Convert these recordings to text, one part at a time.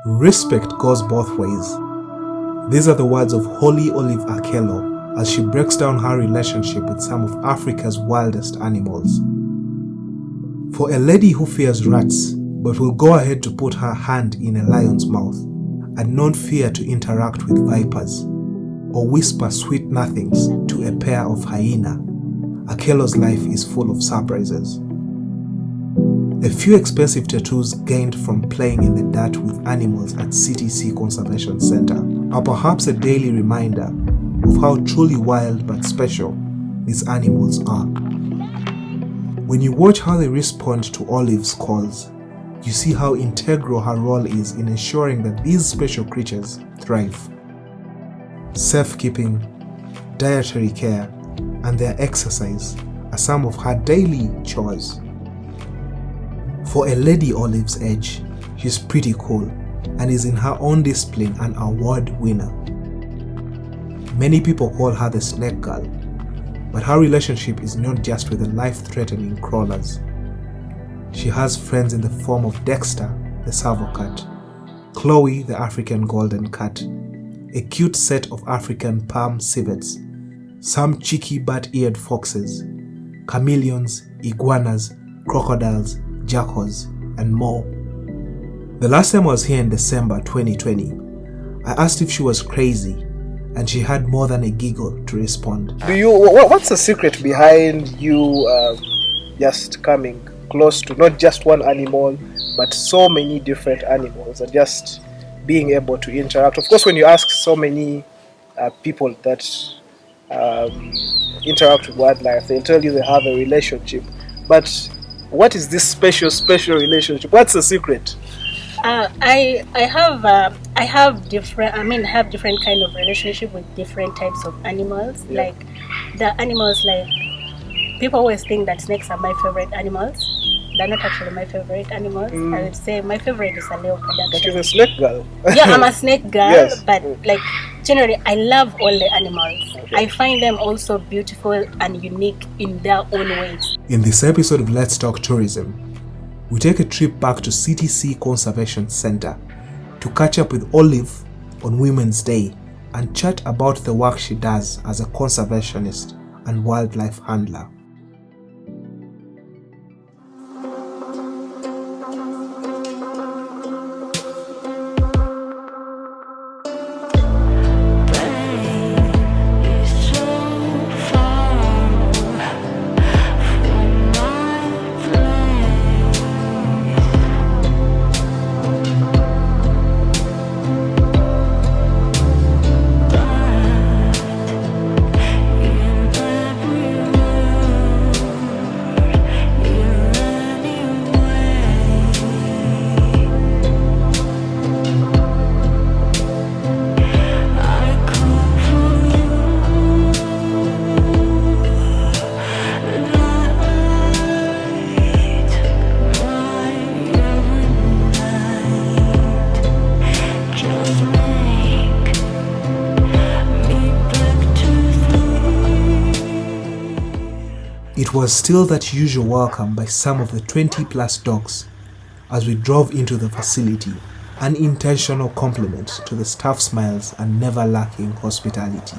Respect goes both ways. These are the words of Holly Olive Akello as she breaks down her relationship with some of Africa's wildest animals. For a lady who fears rats but will go ahead to put her hand in a lion's mouth and not fear to interact with vipers or whisper sweet nothings to a pair of hyena, Akello's life is full of surprises. A few expensive tattoos gained from playing in the dirt with animals at CTC Conservation Center are perhaps a daily reminder of how truly wild but special these animals are. When you watch how they respond to Olive's calls, you see how integral her role is in ensuring that these special creatures thrive. Safekeeping, dietary care, and their exercise are some of her daily chores. For a lady Olive's age, she's pretty cool and is in her own discipline an award winner. Many people call her the snake girl, but her relationship is not just with the life-threatening crawlers. She has friends in the form of Dexter, the Savo cat, Chloe, the African golden cat, a cute set of African palm civets, some cheeky bat-eared foxes, chameleons, iguanas, crocodiles, jackals, and more. The last time I was here in December 2020, I asked if she was crazy, and she had more than a giggle to respond. What's the secret behind you just coming close to not just one animal, but so many different animals, and just being able to interact? Of course, when you ask so many people that interact with wildlife, they'll tell you they have a relationship. But what is this special relationship? What's the secret? I have different kind of relationship with different types of animals. Yeah. Like the animals, like people always think that snakes are my favorite animals. They're not actually my favorite animals. I would say my favorite is a leopard. But you're a snake girl. Yeah, I'm a snake girl. Yes. But like generally, I love all the animals. Okay. I find them also beautiful and unique in their own ways. In this episode of Let's Talk Tourism, we take a trip back to CTC Conservation Center to catch up with Olive on Women's Day and chat about the work she does as a conservationist and wildlife handler. It was still that usual welcome by some of the 20+ dogs as we drove into the facility, an intentional compliment to the staff smiles and never lacking hospitality.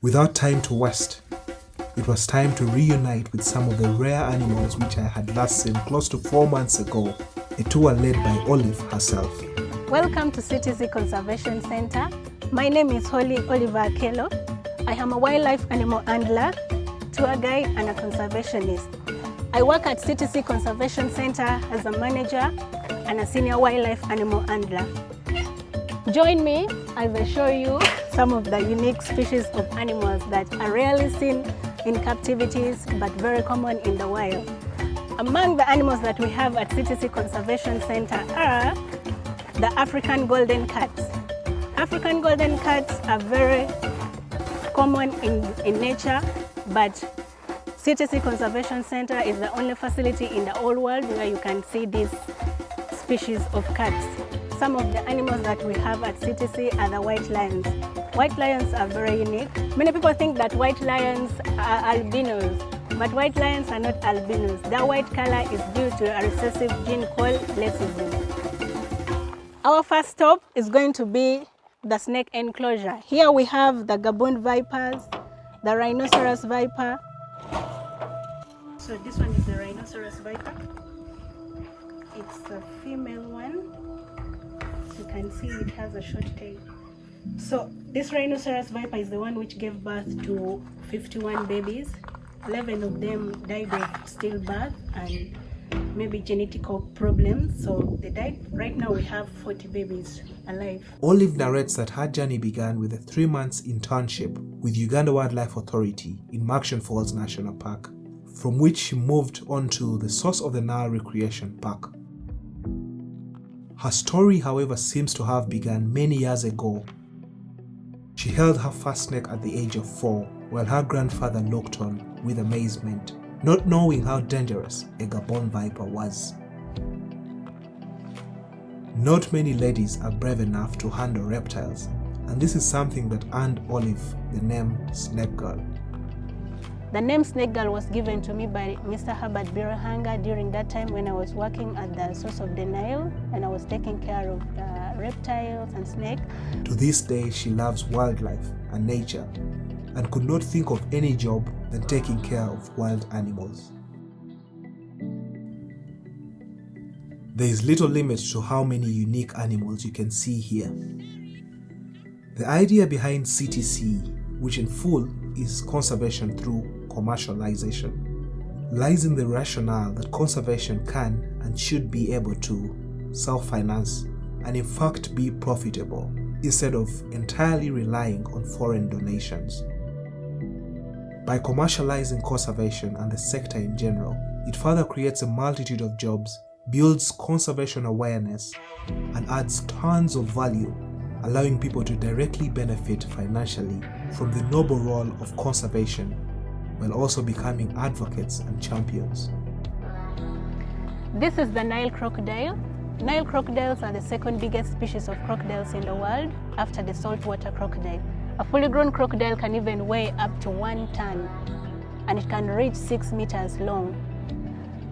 Without time to waste, it was time to reunite with some of the rare animals which I had last seen close to 4 months ago, a tour led by Olive herself. Welcome to CTC Conservation Center. My name is Holly Olive Akello. I am a wildlife animal handler, tour guide, and a conservationist. I work at CTC Conservation Center as a manager and a senior wildlife animal handler. Join me as I show you some of the unique species of animals that are rarely seen in captivities but very common in the wild. Among the animals that we have at CTC Conservation Center are the African golden cats. African golden cats are very common in nature, but CTC Conservation Center is the only facility in the whole world where you can see this species of cats. Some of the animals that we have at CTC are the white lions. White lions are very unique. Many people think that white lions are albinos, but white lions are not albinos. Their white color is due to a recessive gene called leukemia. Our first stop is going to be the snake enclosure. Here we have the Gabon vipers, the rhinoceros viper. So this one is the rhinoceros viper. It's a female one. You can see it has a short tail. So this rhinoceros viper is the one which gave birth to 51 babies. 11 of them died of stillbirth and maybe genetic problems, so they died. Right now we have 40 babies alive. Olive narrates that her journey began with a 3-month internship with Uganda Wildlife Authority in Markshan Falls National Park, from which she moved on to the Source of the Nile Recreation Park. Her story, however, seems to have begun many years ago. She held her first snake at the age of 4, while her grandfather looked on with amazement, not knowing how dangerous a Gabon viper was. Not many ladies are brave enough to handle reptiles, and this is something that earned Olive the name Snake Girl. The name Snake Girl was given to me by Mr. Herbert Birahanga during that time when I was working at the Source of the Nile and I was taking care of the reptiles and snakes. To this day, she loves wildlife and nature and could not think of any job than taking care of wild animals. There is little limit to how many unique animals you can see here. The idea behind CTC, which in full is conservation through commercialization, lies in the rationale that conservation can and should be able to self-finance and in fact be profitable instead of entirely relying on foreign donations. By commercializing conservation and the sector in general, it further creates a multitude of jobs, builds conservation awareness, and adds tons of value, allowing people to directly benefit financially from the noble role of conservation, while also becoming advocates and champions. This is the Nile crocodile. Nile crocodiles are the second biggest species of crocodiles in the world after the saltwater crocodile. A fully grown crocodile can even weigh up to 1 ton and it can reach 6 meters long.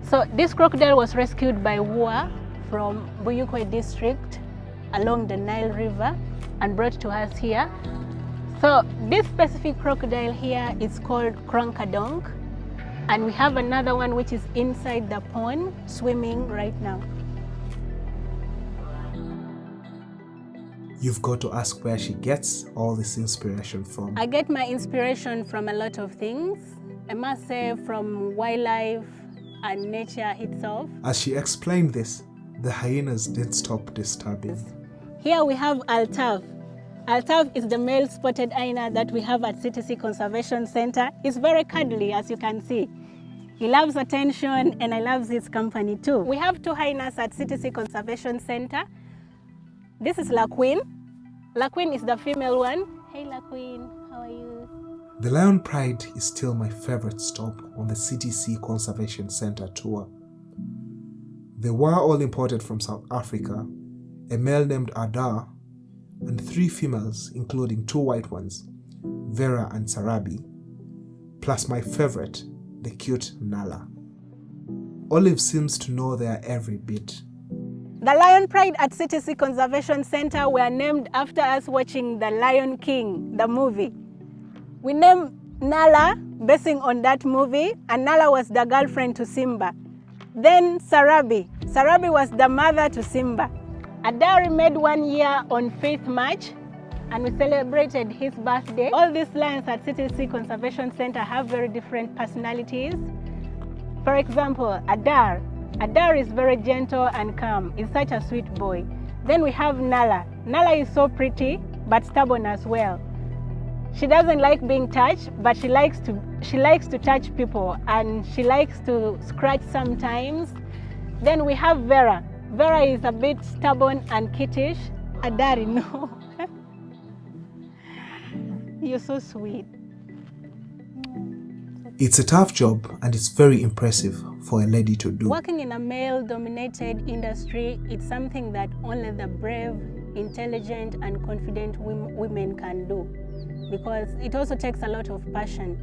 So this crocodile was rescued by WUA from Buyukwe district along the Nile River and brought to us here. So this specific crocodile here is called Kronkadonk, and we have another one which is inside the pond swimming right now. You've got to ask where she gets all this inspiration from. I get my inspiration from a lot of things. I must say from wildlife and nature itself. As she explained this, the hyenas didn't stop disturbing. Here we have Altaf. Altaf is the male spotted hyena that we have at CTC Conservation Center. He's very cuddly, as you can see. He loves attention and I love his company too. We have 2 hyenas at CTC Conservation Center. This is La Queen. La Queen is the female one. Hey La Queen, how are you? The Lion Pride is still my favorite stop on the CTC Conservation Center tour. They were all imported from South Africa, a male named Adar, and 3 females, including 2 white ones, Vera and Sarabi, plus my favorite, the cute Nala. Olive seems to know their every bit. The Lion Pride at CTC Conservation Center were named after us watching The Lion King, the movie. We named Nala basing on that movie, and Nala was the girlfriend to Simba. Then Sarabi. Sarabi was the mother to Simba. Adari made 1 year on 5th March, and we celebrated his birthday. All these lions at CTC Conservation Center have very different personalities. For example, Adar. Adar is very gentle and calm. He's such a sweet boy. Then we have Nala. Nala is so pretty, but stubborn as well. She doesn't like being touched, but she likes to touch people, and she likes to scratch sometimes. Then we have Vera. Vera is a bit stubborn and kittish. Adari, no. You're so sweet. So It's a tough job and it's very impressive for a lady to do. Working in a male-dominated industry, it's something that only the brave, intelligent, and confident women can do, because it also takes a lot of passion.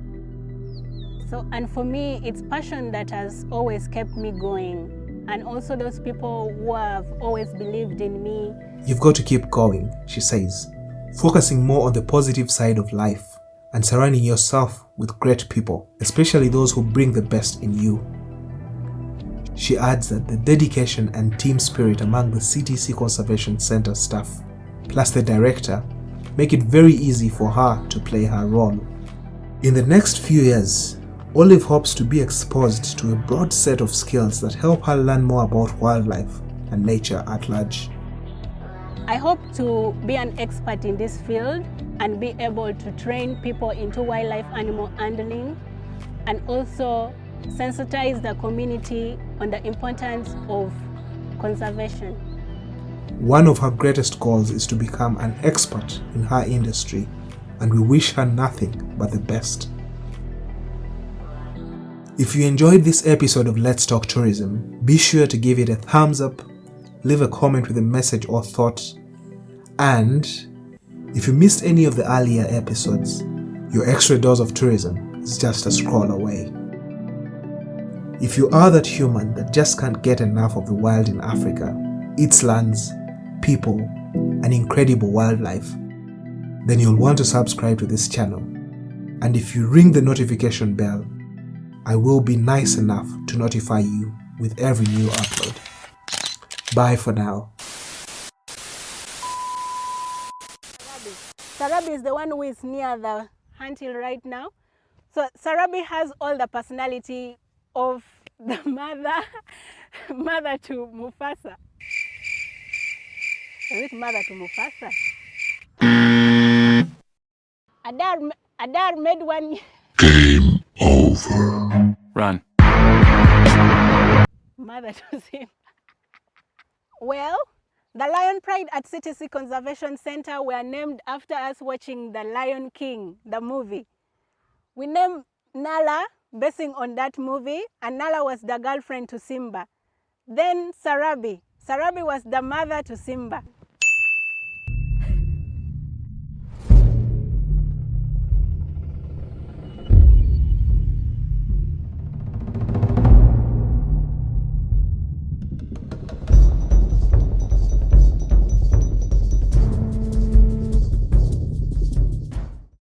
And for me, it's passion that has always kept me going, and also those people who have always believed in me. You've got to keep going, she says, focusing more on the positive side of life and surrounding yourself with great people, especially those who bring the best in you. She adds that the dedication and team spirit among the CTC Conservation Center staff, plus the director, make it very easy for her to play her role. In the next few years, Olive hopes to be exposed to a broad set of skills that help her learn more about wildlife and nature at large. I hope to be an expert in this field and be able to train people into wildlife animal handling, and also sensitize the community on the importance of conservation. One of her greatest goals is to become an expert in her industry, and we wish her nothing but the best. If you enjoyed this episode of Let's Talk Tourism, be sure to give it a thumbs up, leave a comment with a message or thought, and if you missed any of the earlier episodes, your extra dose of tourism is just a scroll away. If you are that human that just can't get enough of the wild in Africa, its lands, people, and incredible wildlife, then you'll want to subscribe to this channel. And if you ring the notification bell, I will be nice enough to notify you with every new upload. Bye for now. Sarabi is the one who is near the handhill right now. So Sarabi has all the personality of the mother to Mufasa. Is it mother to Mufasa? Adar made one. Game over. Run. Mother to Simba. Well, the Lion Pride at CTC Conservation Center were named after us watching The Lion King, the movie. We named Nala basing on that movie, and Nala was the girlfriend to Simba. Then Sarabi was the mother to Simba.